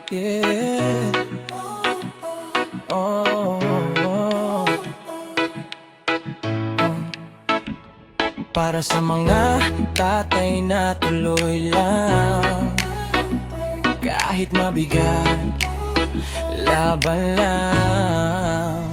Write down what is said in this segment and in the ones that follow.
Yeah. Oh, oh, oh. Para sa mga tatay na tuloy lang, kahit mabigat, laban lang.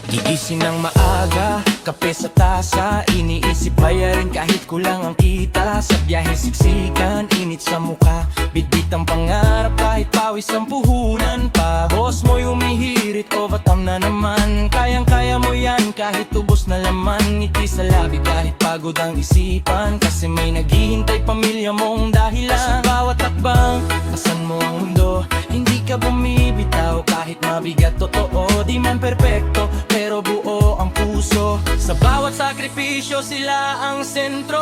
Gigising ng maaga, kape sa tasa, iniisip bayarin kahit kulang ang kita. Sa biyahe siksikan, init sa muka, bitbit ang pangarap kahit pawis ang puhunan pa. Boss mo'y umihirit, overtime na naman. Kayang-kaya mo yan kahit ubos na laman. Ngiti sa labi kahit pagod ang isipan, kasi may naghihintay pamilya mong dahilan. Sa bawat takbang, asan mo ang mundo, hindi ka bumibitaw kahit mabigat. Totoo, di man perpekto, pero buo ang puso. Sa bawat sakripisyo sila ang sentro.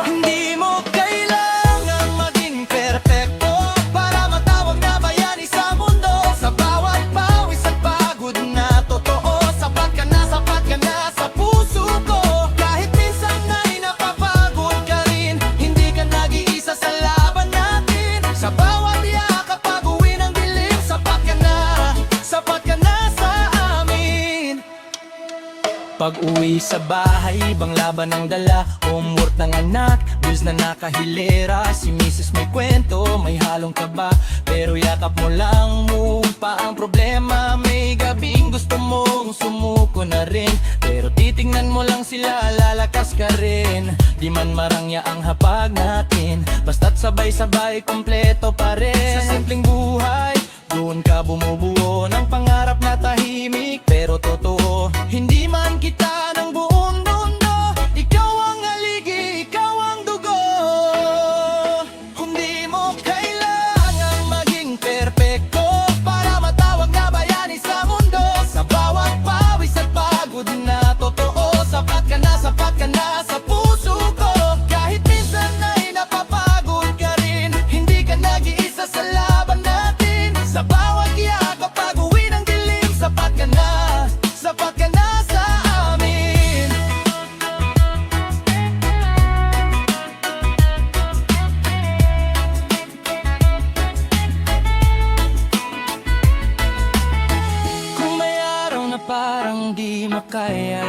Hindi mo kailangang maging perpekto para matawag na bayani sa mundo. Sa bawat pawis at pagod na totoo, sapat ka na sa puso ko. Kahit minsan ay napapagod ka rin, hindi ka nag-iisa sa laban natin. Sa bawat yakap pag-uwi ng dilim, sapat ka na sa amin. Pag-uwi sa bahay, ibang laban ang dala. Homework ng anak, bills na nakahilera. Si misis may kwento, may halong kaba, pero yakap mo lang, move pa ang problema. May gabing gusto mong sumuko na rin, pero titingnan mo lang sila, lalakas ka rin. Di man marangya ang hapag natin, basta't sabay-sabay, kompleto pa rin. Sa simpleng buhay, doon ka bumubuo ng pangarap na tahimik pero totoo. Hindi man kita ng buong mundo, ikaw ang haligi, ikaw ang dugo. Hindi mo kailangang maging perpekto para matawag na bayani sa mundo. Sa bawat pawis at pagod na totoo, sapat ka na sa puso ko. Kahit minsan ay napapagod ka rin, hindi ka nag-iisa sa laban natin. Sa bawat yakap pag-uwi ng dilim, sapat ka na sa amin. Kung may araw na parang di makaya,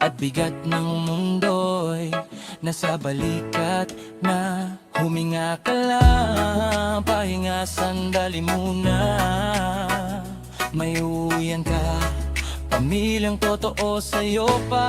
at bigat ng mundo'y nasa balikat na, huminga ka lang, pahinga sandali muna. May uwian ka, pamilyang totoo sa'yo pa.